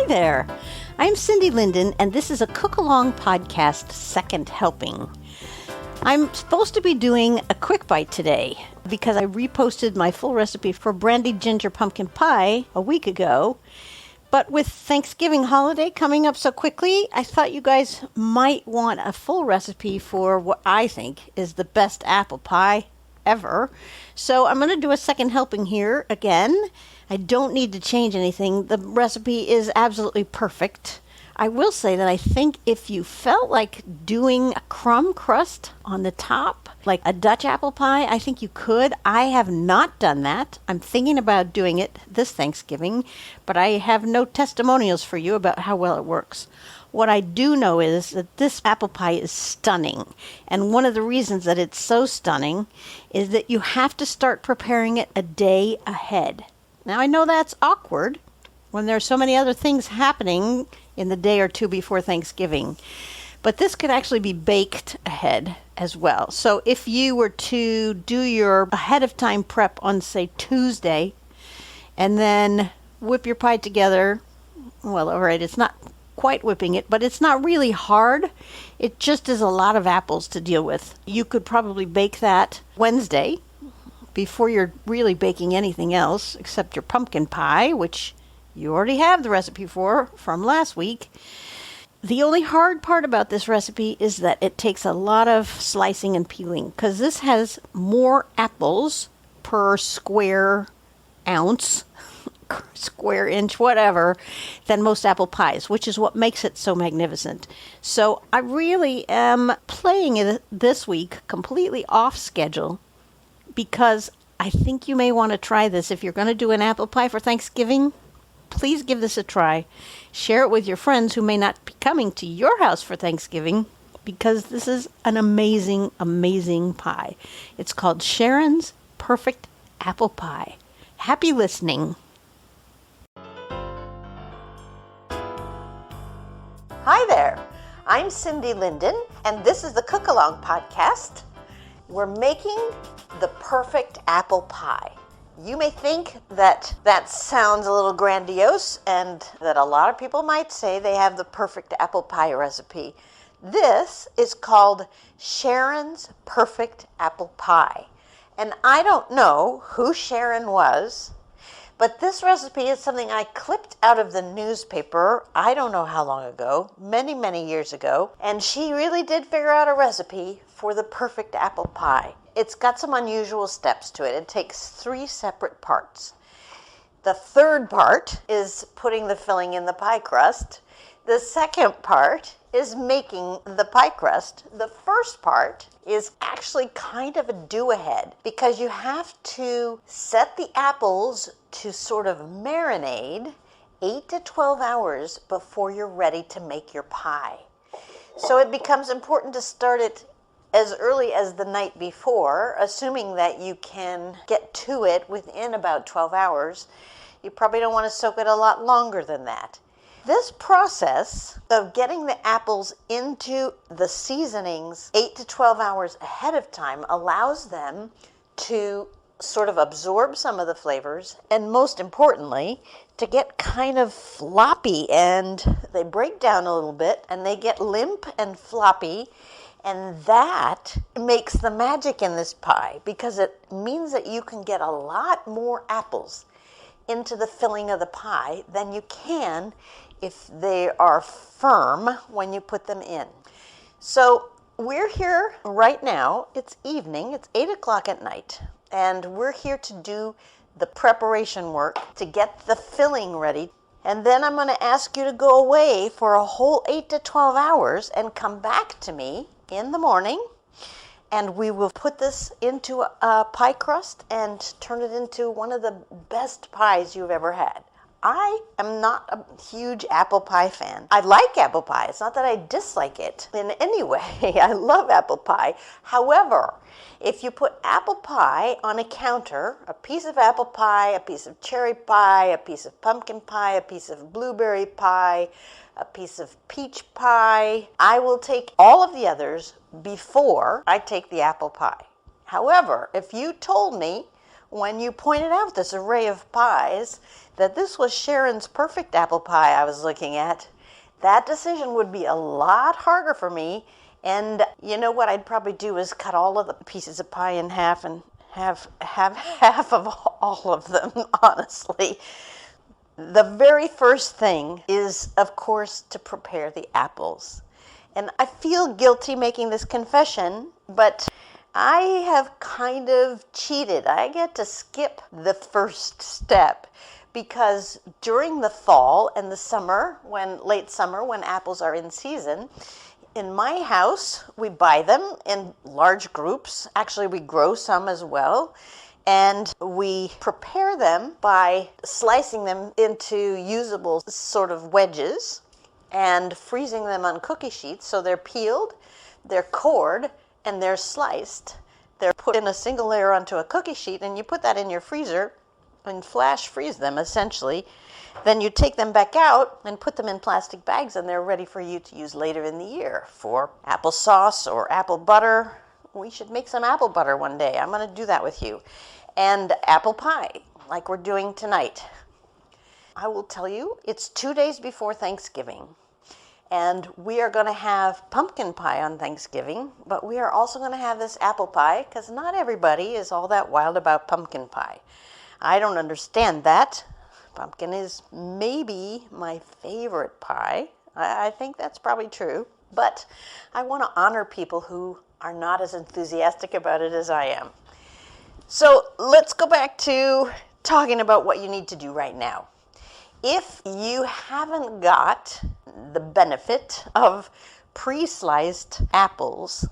there. I'm Cindy Linden, and this is a Cookalong podcast second helping. I'm supposed to be doing a quick bite today because I reposted my full recipe for brandied ginger pumpkin pie a week ago. But with Thanksgiving holiday coming up so quickly, I thought you guys might want a full recipe for what I think is the best apple pie ever. So I'm going to do a second helping here again. I don't need to change anything. The recipe is absolutely perfect. I will say that I think if you felt like doing a crumb crust on the top, like a Dutch apple pie, I think you could. I have not done that. I'm thinking about doing it this Thanksgiving, but I have no testimonials for you about how well it works. What I do know is that this apple pie is stunning. And one of the reasons that it's so stunning is that you have to start preparing it a day ahead. Now, I know that's awkward when there's so many other things happening in the day or two before Thanksgiving. But this could actually be baked ahead as well. So if you were to do your ahead of time prep on, say, Tuesday, and then whip your pie together, well, all right, it's not quite whipping it, but it's not really hard. It just is a lot of apples to deal with. You could probably bake that Wednesday before you're really baking anything else except your pumpkin pie, which you already have the recipe for from last week. The only hard part about this recipe is that it takes a lot of slicing and peeling because this has more apples per square ounce, square inch, whatever, than most apple pies, which is what makes it so magnificent. So I really am playing it this week completely off schedule because I think you may want to try this. If you're going to do an apple pie for Thanksgiving, please give this a try. Share it with your friends who may not be coming to your house for Thanksgiving because this is an amazing, amazing pie. It's called Sharon's Perfect Apple Pie. Happy listening. Hi there. I'm Cindy Linden, and this is the Cookalong podcast. We're making the perfect apple pie. You may think that that sounds a little grandiose and that a lot of people might say they have the perfect apple pie recipe. This is called Sharon's Perfect Apple Pie. And I don't know who Sharon was, but this recipe is something I clipped out of the newspaper, I don't know how long ago, many, many years ago, and she really did figure out a recipe for the perfect apple pie. It's got some unusual steps to it. It takes 3 separate parts. The third part is putting the filling in the pie crust. The second part is making the pie crust. The first part is actually kind of a do-ahead because you have to set the apples to sort of marinade 8 to 12 hours before you're ready to make your pie. So it becomes important to start it as early as the night before, assuming that you can get to it within about 12 hours. You probably don't want to soak it a lot longer than that. This process of getting the apples into the seasonings 8 to 12 hours ahead of time allows them to sort of absorb some of the flavors and, most importantly, to get kind of floppy, and they break down a little bit and they get limp and floppy. And that makes the magic in this pie because it means that you can get a lot more apples into the filling of the pie than you can if they are firm when you put them in. So we're here right now. It's evening. It's 8 o'clock at night. And we're here to do the preparation work to get the filling ready. And then I'm going to ask you to go away for a whole 8 to 12 hours and come back to me in the morning, and we will put this into a pie crust and turn it into one of the best pies you've ever had. I am not a huge apple pie fan. I like apple pie. It's not that I dislike it in any way. I love apple pie. However, if you put apple pie on a counter, a piece of apple pie, a piece of cherry pie, a piece of pumpkin pie, a piece of blueberry pie, a piece of peach pie, I will take all of the others before I take the apple pie. However, if you told me when you pointed out this array of pies that this was Sharon's perfect apple pie I was looking at. That decision would be a lot harder for me. And you know what I'd probably do is cut all of the pieces of pie in half and have half of all of them, honestly. The very first thing is, of course, to prepare the apples. And I feel guilty making this confession, but I have kind of cheated. I get to skip the first step because during the fall and the summer, late summer, when apples are in season, in my house, we buy them in large groups. Actually, we grow some as well. And we prepare them by slicing them into usable sort of wedges and freezing them on cookie sheets. So they're peeled, they're cored, and they're sliced. They're put in a single layer onto a cookie sheet, and you put that in your freezer and flash freeze them, essentially. Then you take them back out and put them in plastic bags, and they're ready for you to use later in the year for applesauce or apple butter. We should make some apple butter one day. I'm going to do that with you. And apple pie, like we're doing tonight. I will tell you, it's 2 days before Thanksgiving. And we are going to have pumpkin pie on Thanksgiving, but we are also going to have this apple pie because not everybody is all that wild about pumpkin pie. I don't understand that. Pumpkin is maybe my favorite pie. I think that's probably true. But I want to honor people who are not as enthusiastic about it as I am. So let's go back to talking about what you need to do right now. If you haven't got the benefit of pre-sliced apples,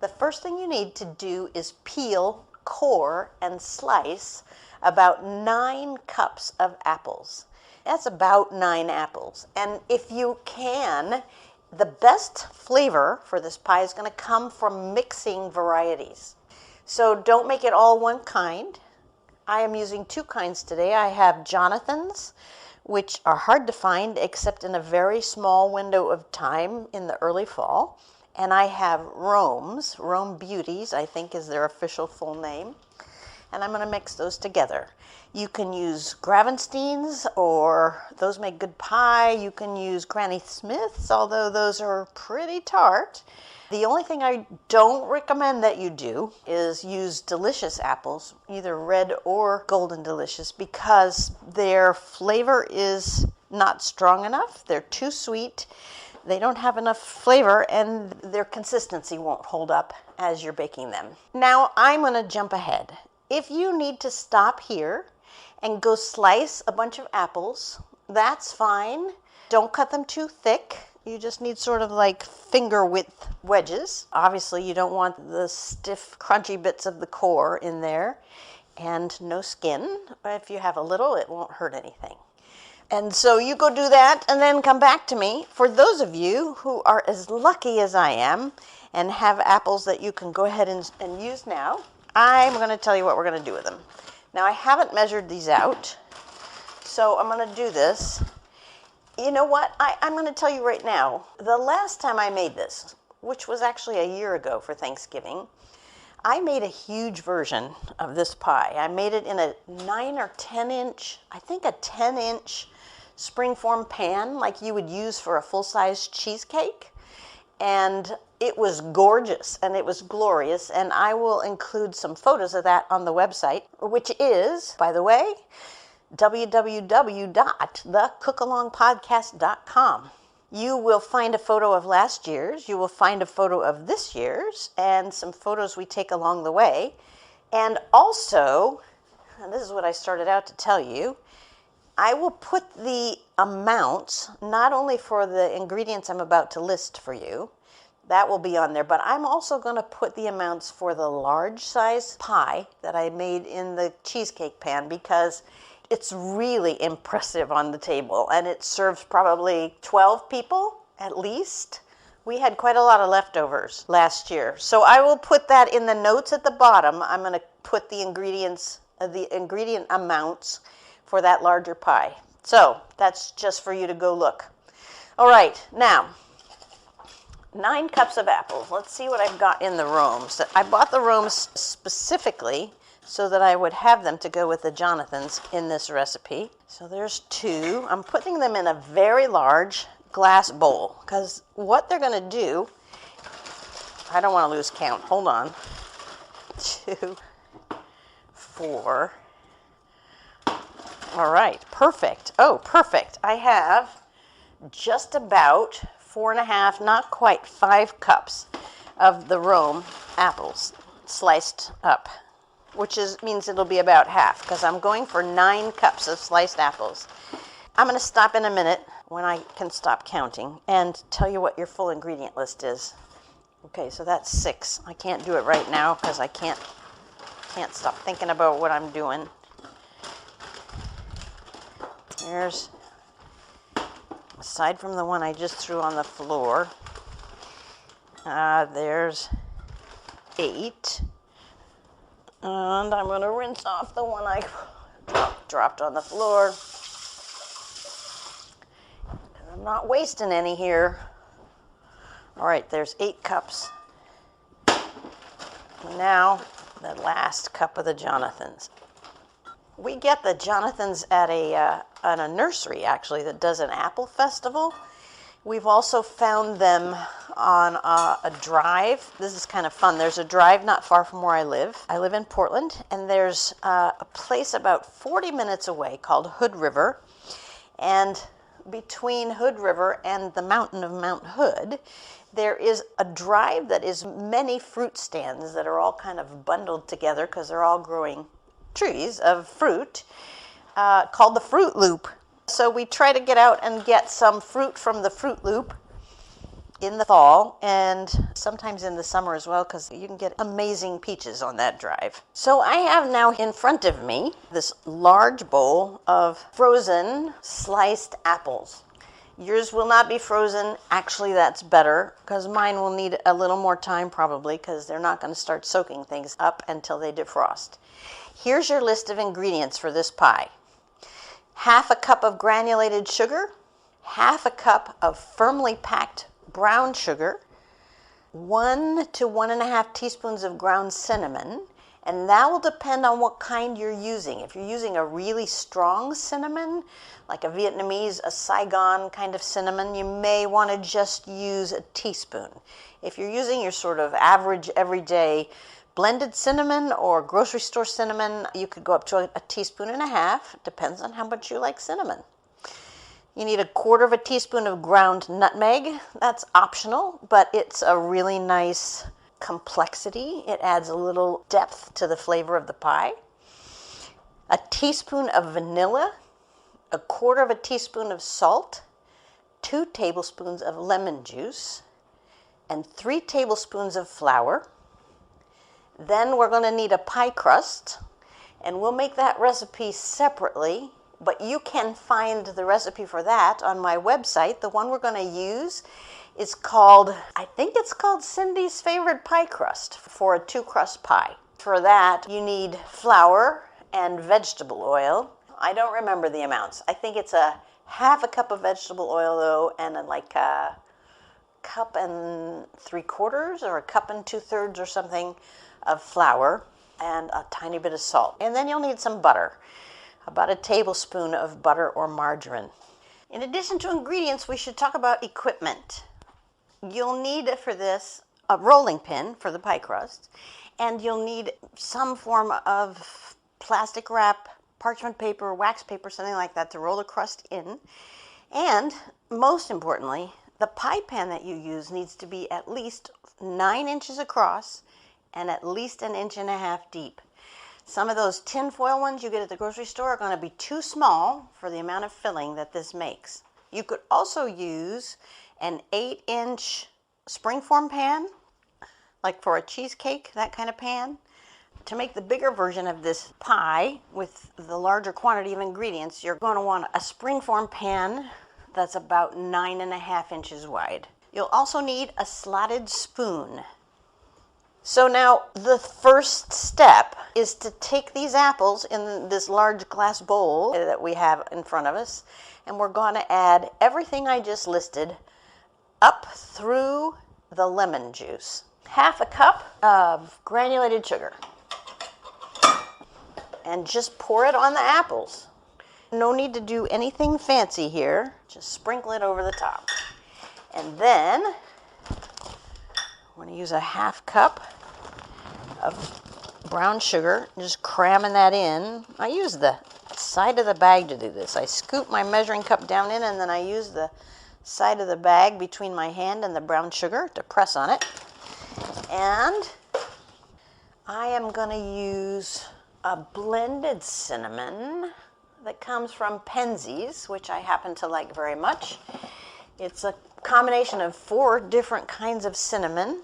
the first thing you need to do is peel, core, and slice about 9 cups of apples. That's about 9 apples. And if you can, the best flavor for this pie is going to come from mixing varieties. So don't make it all one kind. I am using 2 kinds today. I have Jonathan's, which are hard to find except in a very small window of time in the early fall. And I have Rome's, Rome Beauties, I think is their official full name. And I'm going to mix those together. You can use Gravenstein's, or those make good pie. You can use Granny Smith's, although those are pretty tart. The only thing I don't recommend that you do is use delicious apples, either red or golden delicious, because their flavor is not strong enough. They're too sweet. They don't have enough flavor, and their consistency won't hold up as you're baking them. Now, I'm going to jump ahead. If you need to stop here and go slice a bunch of apples, that's fine. Don't cut them too thick. You just need sort of like finger width wedges. Obviously, you don't want the stiff, crunchy bits of the core in there, and no skin. If you have a little, it won't hurt anything. And so you go do that and then come back to me. For those of you who are as lucky as I am and have apples that you can go ahead and use now, I'm going to tell you what we're going to do with them. Now, I haven't measured these out, so I'm going to do this. You know what? I'm going to tell you right now, the last time I made this, which was actually a year ago for Thanksgiving, I made a huge version of this pie. I made it in a 9 or 10 inch, I think a 10 inch springform pan like you would use for a full-size cheesecake. And it was gorgeous and it was glorious. And I will include some photos of that on the website, which is, by the way, www.thecookalongpodcast.com. You will find a photo of last year's, you will find a photo of this year's, and some photos we take along the way. And also, and this is what I started out to tell you, I will put the amounts, not only for the ingredients I'm about to list for you, that will be on there, but I'm also going to put the amounts for the large size pie that I made in the cheesecake pan, because it's really impressive on the table, and it serves probably 12 people at least. We had quite a lot of leftovers last year. So I will put that in the notes at the bottom. I'm going to put the ingredient amounts for that larger pie. So that's just for you to go look. All right, now, 9 cups of apples. Let's see what I've got in the rooms. I bought the rooms specifically so that I would have them to go with the Jonathans in this recipe. So there's 2. I'm putting them in a very large glass bowl because what they're going to do, I don't want to lose count. Hold on. 2, 4. All right, perfect. Oh, perfect. I have just about 4.5, not quite 5 cups of the Rome apples sliced up, which means it'll be about half because I'm going for 9 cups of sliced apples. I'm going to stop in a minute when I can stop counting and tell you what your full ingredient list is. Okay, so that's 6. I can't do it right now because I can't stop thinking about what I'm doing. There's, aside from the one I just threw on the floor, there's 8. And I'm going to rinse off the one I dropped on the floor. I'm not wasting any here. All right, there's 8 cups. Now, the last cup of the Jonathans. We get the Jonathans at a nursery, actually, that does an apple festival. We've also found them on a drive. This is kind of fun. There's a drive not far from where I live. I live in Portland, and there's a place about 40 minutes away called Hood River. And between Hood River and the mountain of Mount Hood, there is a drive that is many fruit stands that are all kind of bundled together because they're all growing trees of fruit, called the Fruit Loop. So we try to get out and get some fruit from the Fruit Loop in the fall and sometimes in the summer as well because you can get amazing peaches on that drive. So I have now in front of me this large bowl of frozen sliced apples. Yours will not be frozen. Actually, that's better because mine will need a little more time probably because they're not going to start soaking things up until they defrost. Here's your list of ingredients for this pie. 1/2 cup of granulated sugar, 1/2 cup of firmly packed brown sugar, 1 to 1.5 teaspoons of ground cinnamon, and that will depend on what kind you're using. If you're using a really strong cinnamon, like a Vietnamese, a Saigon kind of cinnamon, you may want to just use a teaspoon. If you're using your sort of average everyday blended cinnamon or grocery store cinnamon, you could go up to a teaspoon and a half. Depends on how much you like cinnamon. You need 1/4 teaspoon of ground nutmeg. That's optional, but it's a really nice complexity. It adds a little depth to the flavor of the pie. A teaspoon of vanilla, 1/4 teaspoon of salt, 2 tablespoons of lemon juice, and 3 tablespoons of flour. Then we're going to need a pie crust, and we'll make that recipe separately, but you can find the recipe for that on my website. The one we're going to use is called, I think it's called Cindy's Favorite Pie Crust for a 2-crust pie. For that, you need flour and vegetable oil. I don't remember the amounts. I think it's 1/2 cup of vegetable oil, though, and like a 1 3/4 or 1 2/3 or something of flour and a tiny bit of salt. And then you'll need some butter, about 1 tablespoon of butter or margarine. In addition to ingredients, we should talk about equipment. You'll need for this a rolling pin for the pie crust, and you'll need some form of plastic wrap, parchment paper, wax paper, something like that to roll the crust in. And most importantly, the pie pan that you use needs to be at least 9 inches across and at least 1.5 inches deep. Some of those tin foil ones you get at the grocery store are going to be too small for the amount of filling that this makes. You could also use an 8-inch springform pan, like for a cheesecake, that kind of pan. To make the bigger version of this pie with the larger quantity of ingredients, you're going to want a springform pan that's about 9.5 inches wide. You'll also need a slotted spoon. So now the first step is to take these apples in this large glass bowl that we have in front of us, and we're going to add everything I just listed up through the lemon juice. 1/2 cup of granulated sugar. and just pour it on the apples. No need to do anything fancy here. Just sprinkle it over the top. And then I'm going to use a half cup of brown sugar, just cramming that in. I use the side of the bag to do this. I scoop my measuring cup down in, and then I use the side of the bag between my hand and the brown sugar to press on it. And I am going to use a blended cinnamon that comes from Penzeys, which I happen to like very much. It's a combination of 4 different kinds of cinnamon,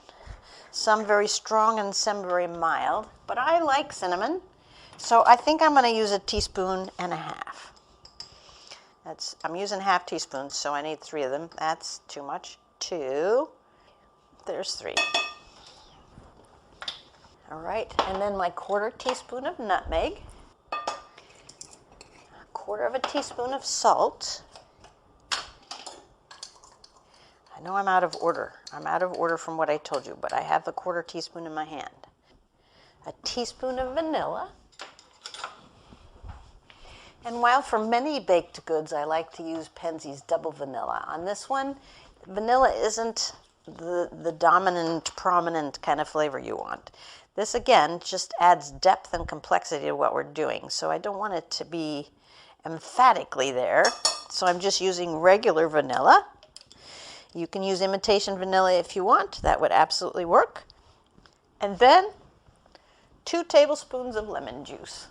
some very strong and some very mild, but I like cinnamon, so I think I'm going to use 1.5 teaspoons. I'm using half teaspoons, so I need 3 of them. That's too much. 2. There's 3. All right, and then my 1/4 teaspoon of nutmeg, 1/4 teaspoon of salt. I know I'm out of order. I'm out of order from what I told you, but I have the 1/4 teaspoon in my hand. 1 teaspoon of vanilla. And while for many baked goods I like to use Penzeys double vanilla, on this one, vanilla isn't the dominant, prominent kind of flavor you want. This, again, just adds depth and complexity to what we're doing, so I don't want it to be emphatically there. So I'm just using regular vanilla. You can use imitation vanilla if you want. That would absolutely work. And then 2 tablespoons of lemon juice.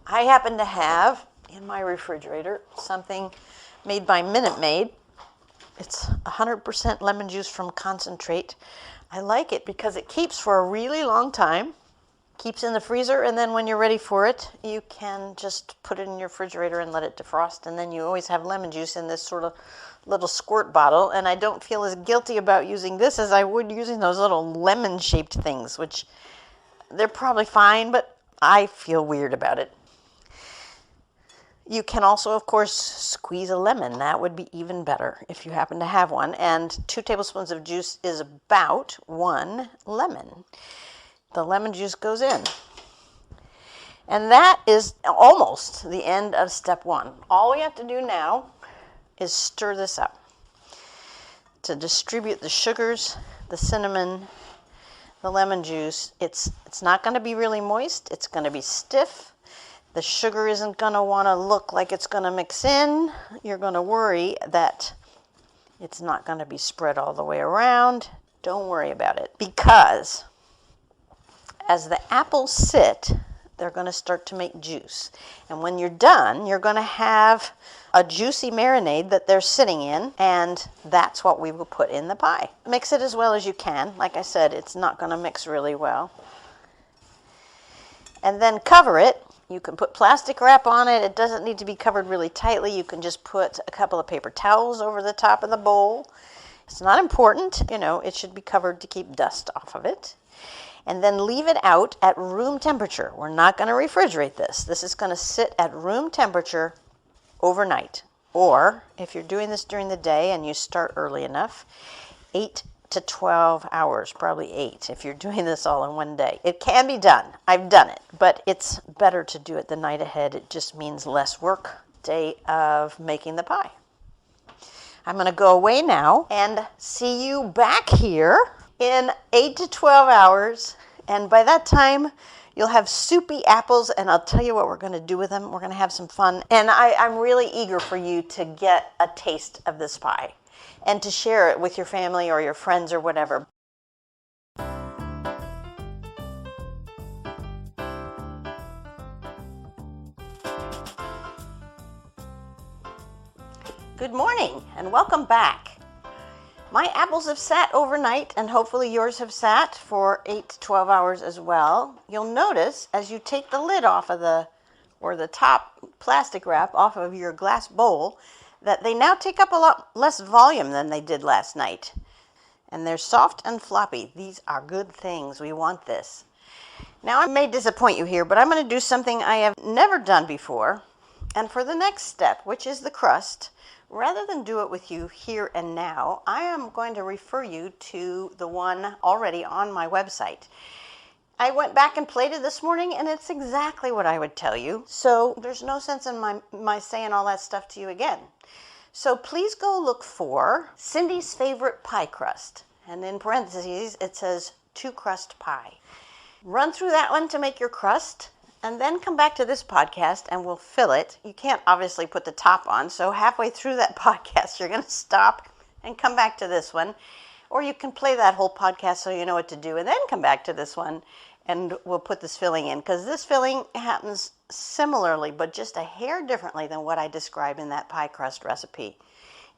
I happen to have in my refrigerator something made by Minute Maid. It's 100% lemon juice from concentrate. I like it because it keeps for a really long time, keeps in the freezer, and then when you're ready for it, you can just put it in your refrigerator and let it defrost, and then you always have lemon juice in this sort of little squirt bottle, and I don't feel as guilty about using this as I would using those little lemon-shaped things, which they're probably fine, but I feel weird about it. You can also, of course, squeeze a lemon. That would be even better if you happen to have one. And 2 tablespoons of juice is about 1 lemon. The lemon juice goes in. And that is almost the end of step 1. All we have to do now is stir this up to distribute the sugars, the cinnamon, the lemon juice. It's not going to be really moist. It's going to be stiff. The sugar isn't going to want to look like it's going to mix in. You're going to worry that it's not going to be spread all the way around. Don't worry about it, because as the apples sit, they're going to start to make juice. And when you're done, you're going to have a juicy marinade that they're sitting in, and that's what we will put in the pie. Mix it as well as you can. Like I said, it's not going to mix really well. And then cover it. You can put plastic wrap on it. It doesn't need to be covered really tightly. You can just put a couple of paper towels over the top of the bowl. It's not important. It should be covered to keep dust off of it. And then leave it out at room temperature. We're not going to refrigerate this. This is going to sit at room temperature overnight. Or, if you're doing this during the day and you start early enough, 8 to 12 hours, probably 8, if you're doing this all in one day. It can be done. I've done it, but it's better to do it the night ahead. It just means less work day of making the pie. I'm going to go away now and see you back here in 8 to 12 hours, and by that time you'll have soupy apples, and I'll tell you what we're going to do with them. We're going to have some fun, and I'm really eager for you to get a taste of this pie and to share it with your family or your friends or whatever. Good morning and welcome back. My apples have sat overnight, and hopefully yours have sat for 8 to 12 hours as well. You'll notice as you take the lid off of the top plastic wrap off of your glass bowl that they now take up a lot less volume than they did last night. And they're soft and floppy. These are good things. We want this. Now, I may disappoint you here, but I'm going to do something I have never done before. And for the next step, which is the crust, rather than do it with you here and now, I am going to refer you to the one already on my website. I went back and played it this morning, and it's exactly what I would tell you. So there's no sense in my saying all that stuff to you again. So please go look for Cindy's favorite pie crust. And in parentheses, it says 2-crust pie. Run through that one to make your crust, and then come back to this podcast and we'll fill it. You can't obviously put the top on, so halfway through that podcast, you're going to stop and come back to this one. Or you can play that whole podcast so you know what to do and then come back to this one and we'll put this filling in, because this filling happens similarly but just a hair differently than what I described in that pie crust recipe.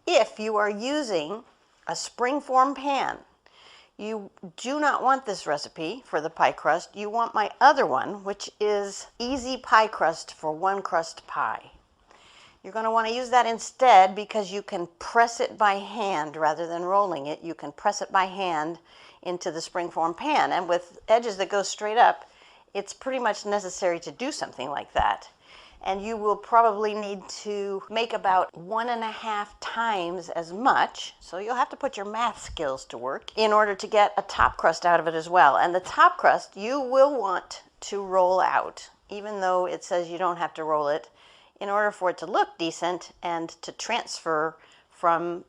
If you are using a springform pan, you do not want this recipe for the pie crust. You want my other one, which is easy pie crust for 1-crust pie. You're going to want to use that instead because you can press it by hand rather than rolling it. You can press it by hand into the springform pan. And with edges that go straight up, it's pretty much necessary to do something like that. And you will probably need to make about 1.5 times as much. So you'll have to put your math skills to work in order to get a top crust out of it as well. And the top crust you will want to roll out, even though it says you don't have to roll it, in order for it to look decent and to transfer from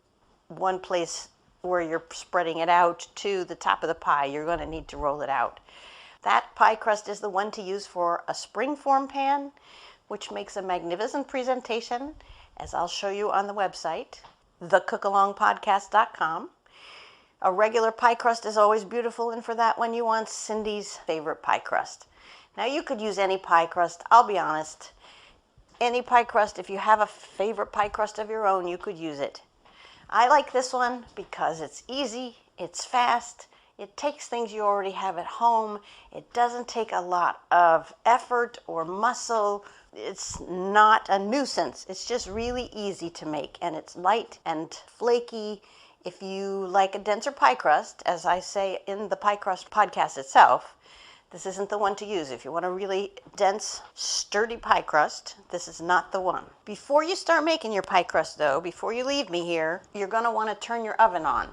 one place where you're spreading it out to the top of the pie. You're going to need to roll it out. That pie crust is the one to use for a springform pan, which makes a magnificent presentation, as I'll show you on the website, thecookalongpodcast.com. A regular pie crust is always beautiful, and for that one you want Cindy's favorite pie crust. Now you could use any pie crust, I'll be honest. Any pie crust, if you have a favorite pie crust of your own, you could use it. I like this one because it's easy, it's fast, it takes things you already have at home, it doesn't take a lot of effort or muscle, it's not a nuisance, it's just really easy to make, and it's light and flaky. If you like a denser pie crust, as I say in the pie crust podcast itself, this isn't the one to use. If you want a really dense, sturdy pie crust, this is not the one. Before you start making your pie crust, though, before you leave me here, you're going to want to turn your oven on.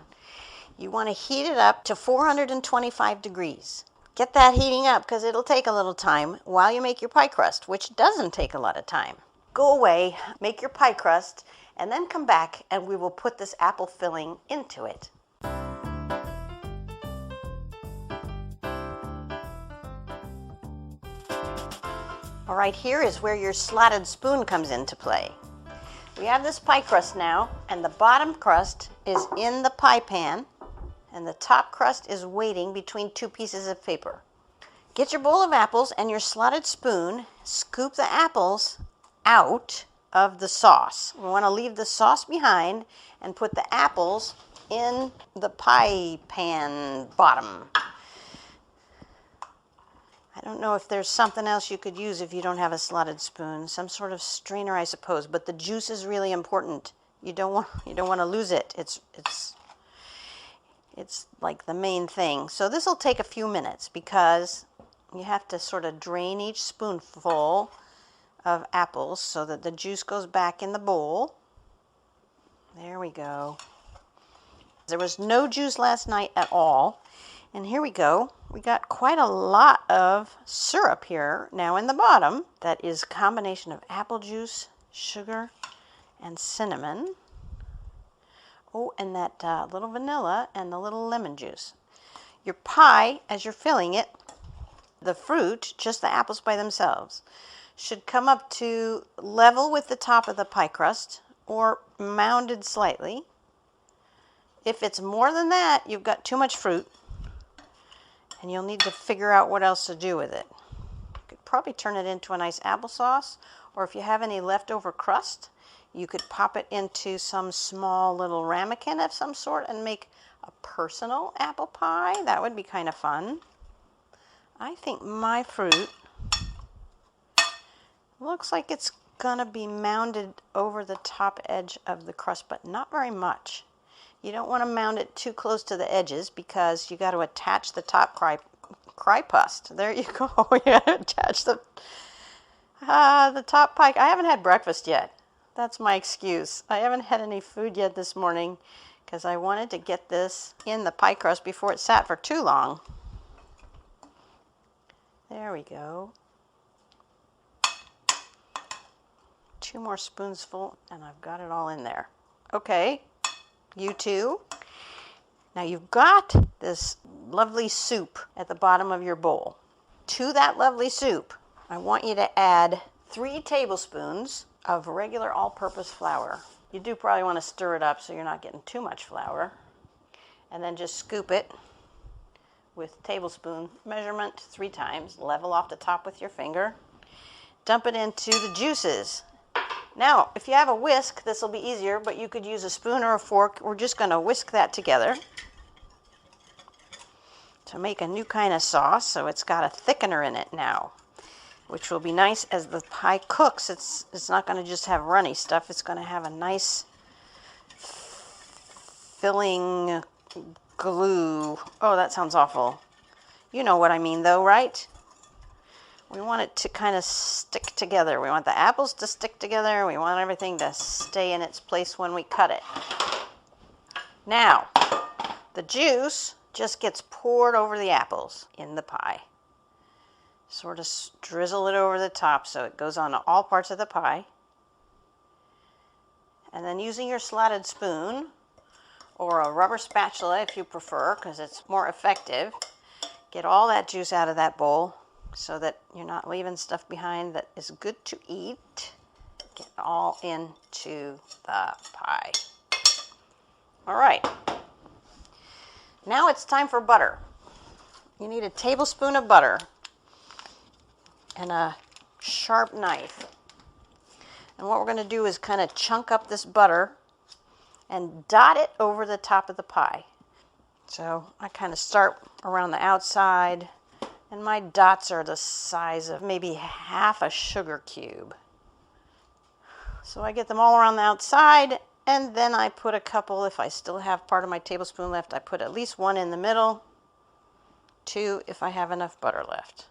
You want to heat it up to 425 degrees. Get that heating up because it'll take a little time while you make your pie crust, which doesn't take a lot of time. Go away, make your pie crust, and then come back and we will put this apple filling into it. All right, here is where your slotted spoon comes into play. We have this pie crust now, and the bottom crust is in the pie pan, and the top crust is waiting between 2 pieces of paper. Get your bowl of apples and your slotted spoon, scoop the apples out of the sauce. We want to leave the sauce behind and put the apples in the pie pan bottom. I don't know if there's something else you could use if you don't have a slotted spoon, some sort of strainer, I suppose, but the juice is really important. You don't want to lose it. It's like the main thing. So this will take a few minutes because you have to sort of drain each spoonful of apples so that the juice goes back in the bowl. There we go. There was no juice last night at all. And here we go. We got quite a lot of syrup here now in the bottom. That is a combination of apple juice, sugar, and cinnamon. Oh, and that little vanilla and the little lemon juice. Your pie, as you're filling it, the fruit, just the apples by themselves, should come up to level with the top of the pie crust or mounded slightly. If it's more than that, you've got too much fruit, and you'll need to figure out what else to do with it. You could probably turn it into a nice applesauce, or if you have any leftover crust, you could pop it into some small little ramekin of some sort and make a personal apple pie. That would be kind of fun. I think my fruit looks like it's gonna be mounded over the top edge of the crust, but not very much. You don't want to mound it too close to the edges because you got to attach the top crust. There you go. You got to attach the top pie. I haven't had breakfast yet. That's my excuse. I haven't had any food yet this morning because I wanted to get this in the pie crust before it sat for too long. There we go. 2 more spoonsful, and I've got it all in there. Okay, you too. Now you've got this lovely soup at the bottom of your bowl. To that lovely soup, I want you to add 3 tablespoons of regular all-purpose flour. You do probably want to stir it up so you're not getting too much flour. And then just scoop it with tablespoon measurement 3 times. Level off the top with your finger. Dump it into the juices. Now, if you have a whisk, this will be easier, but you could use a spoon or a fork. We're just going to whisk that together to make a new kind of sauce, so it's got a thickener in it now, which will be nice as the pie cooks. It's not going to just have runny stuff. It's going to have a nice filling glue. Oh, that sounds awful. You know what I mean, though, right? We want it to kind of stick together. We want the apples to stick together. We want everything to stay in its place when we cut it. Now, the juice just gets poured over the apples in the pie. Sort of drizzle it over the top so it goes on all parts of the pie. And then using your slotted spoon or a rubber spatula if you prefer, because it's more effective, get all that juice out of that bowl so that you're not leaving stuff behind that is good to eat. Get all into the pie. All right. Now it's time for butter. You need a tablespoon of butter and a sharp knife. And what we're going to do is kind of chunk up this butter and dot it over the top of the pie. So I kind of start around the outside, and my dots are the size of maybe half a sugar cube. So I get them all around the outside, and then I put a couple, if I still have part of my tablespoon left, I put at least 1 in the middle, 2 if I have enough butter left.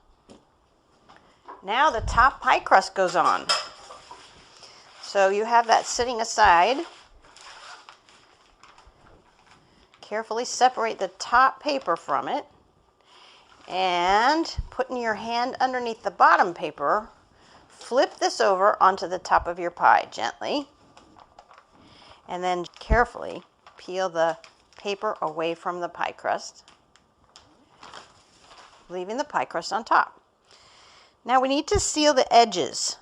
Now the top pie crust goes on. So you have that sitting aside. Carefully separate the top paper from it, and putting your hand underneath the bottom paper, flip this over onto the top of your pie gently, and then carefully peel the paper away from the pie crust, leaving the pie crust on top. Now we need to seal the edges.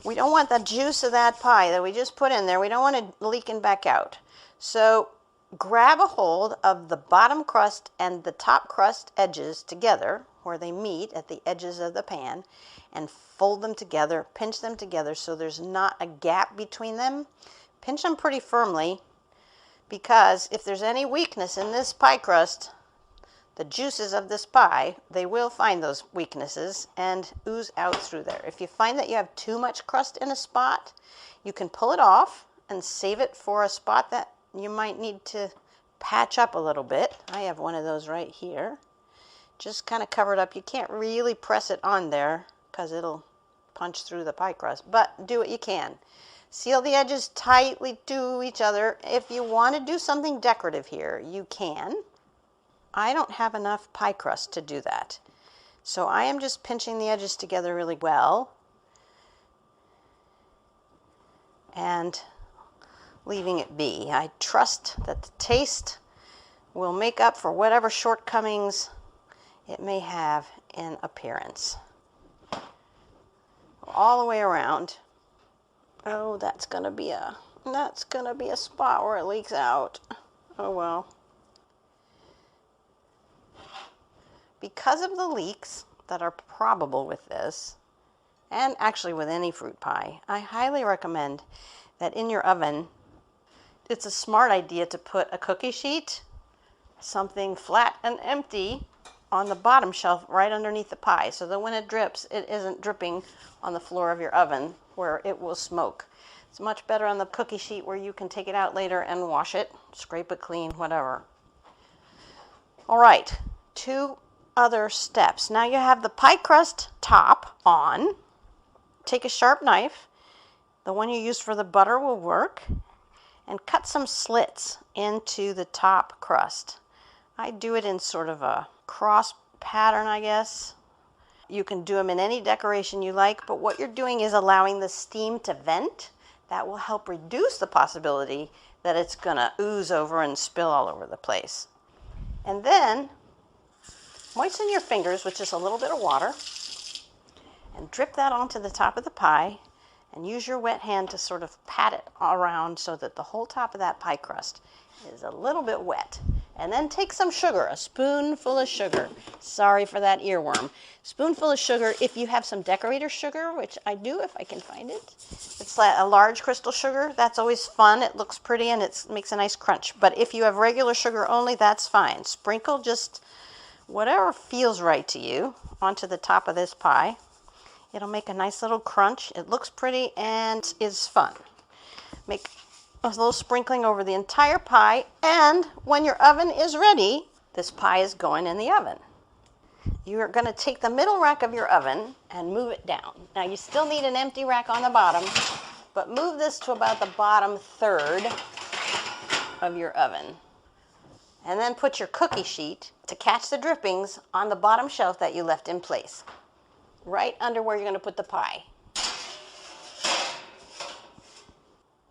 We don't want the juice of that pie that we just put in there, we don't want it leaking back out. So grab a hold of the bottom crust and the top crust edges together where they meet at the edges of the pan, and fold them together, pinch them together so there's not a gap between them. Pinch them pretty firmly, because if there's any weakness in this pie crust, the juices of this pie, they will find those weaknesses and ooze out through there. If you find that you have too much crust in a spot, you can pull it off and save it for a spot that you might need to patch up a little bit. I have one of those right here. Just kind of cover it up. You can't really press it on there because it'll punch through the pie crust, but do what you can. Seal the edges tightly to each other. If you want to do something decorative here, you can. I don't have enough pie crust to do that, so I am just pinching the edges together really well and leaving it be. I trust that the taste will make up for whatever shortcomings it may have in appearance. All the way around. Oh, that's gonna be a spot where it leaks out. Oh well. Because of the leaks that are probable with this, and actually with any fruit pie, I highly recommend that in your oven, it's a smart idea to put a cookie sheet, something flat and empty, on the bottom shelf right underneath the pie, so that when it drips, it isn't dripping on the floor of your oven where it will smoke. It's much better on the cookie sheet where you can take it out later and wash it, scrape it clean, whatever. All right, 2 other steps. Now you have the pie crust top on. Take a sharp knife, the one you used for the butter will work, and cut some slits into the top crust. I do it in sort of a cross pattern, I guess. You can do them in any decoration you like, but what you're doing is allowing the steam to vent. That will help reduce the possibility that it's gonna ooze over and spill all over the place. And then moisten your fingers with just a little bit of water and drip that onto the top of the pie, and use your wet hand to sort of pat it around so that the whole top of that pie crust is a little bit wet. And then take some sugar, a spoonful of sugar. Sorry for that earworm. Spoonful of sugar. If you have some decorator sugar, which I do if I can find it. It's like a large crystal sugar. That's always fun. It looks pretty and it makes a nice crunch. But if you have regular sugar only, that's fine. Sprinkle just whatever feels right to you onto the top of this pie. It'll make a nice little crunch. It looks pretty and is fun. Make a little sprinkling over the entire pie, and when your oven is ready, this pie is going in the oven. You're going to take the middle rack of your oven and move it down. Now you still need an empty rack on the bottom, but move this to about the bottom third of your oven. And then put your cookie sheet to catch the drippings on the bottom shelf that you left in place, right under where you're going to put the pie.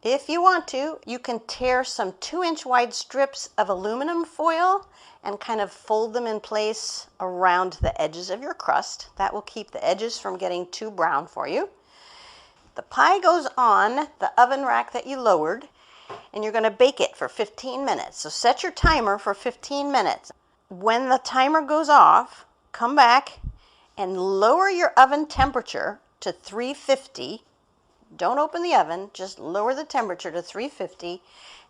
If you want to, you can tear some 2-inch wide strips of aluminum foil and kind of fold them in place around the edges of your crust. That will keep the edges from getting too brown for you. The pie goes on the oven rack that you lowered, and you're going to bake it for 15 minutes. So set your timer for 15 minutes. When the timer goes off, come back and lower your oven temperature to 350. Don't open the oven, just lower the temperature to 350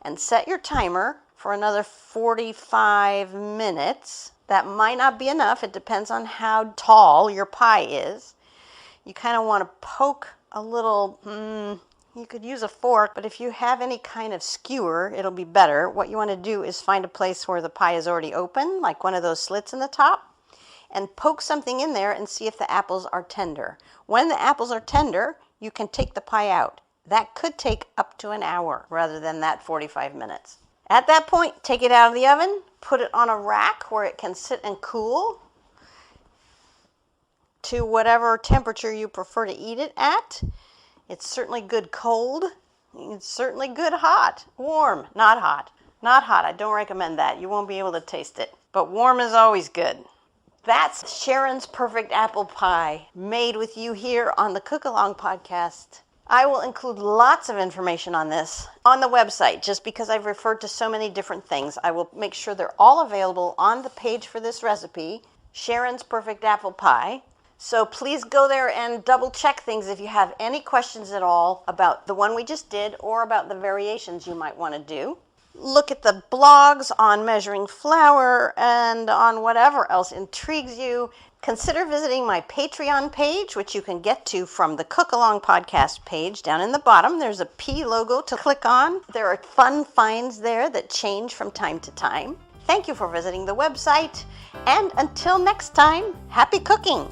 and set your timer for another 45 minutes. That might not be enough. It depends on how tall your pie is. You kind of want to poke a little, you could use a fork, but if you have any kind of skewer, it'll be better. What you want to do is find a place where the pie is already open, like one of those slits in the top, and poke something in there and see if the apples are tender. When the apples are tender, you can take the pie out. That could take up to an hour rather than that 45 minutes. At that point, take it out of the oven, put it on a rack where it can sit and cool to whatever temperature you prefer to eat it at. It's certainly good cold. It's certainly good hot. Warm, not hot. Not hot, I don't recommend that. You won't be able to taste it. But warm is always good. That's Sharon's Perfect Apple Pie, made with you here on the Cookalong podcast. I will include lots of information on this on the website, just because I've referred to so many different things. I will make sure they're all available on the page for this recipe, Sharon's Perfect Apple Pie. So please go there and double check things if you have any questions at all about the one we just did or about the variations you might want to do. Look at the blogs on measuring flour and on whatever else intrigues you. Consider visiting my Patreon page, which you can get to from the Cookalong podcast page. Down in the bottom, there's a P logo to click on. There are fun finds there that change from time to time. Thank you for visiting the website, and until next time, happy cooking!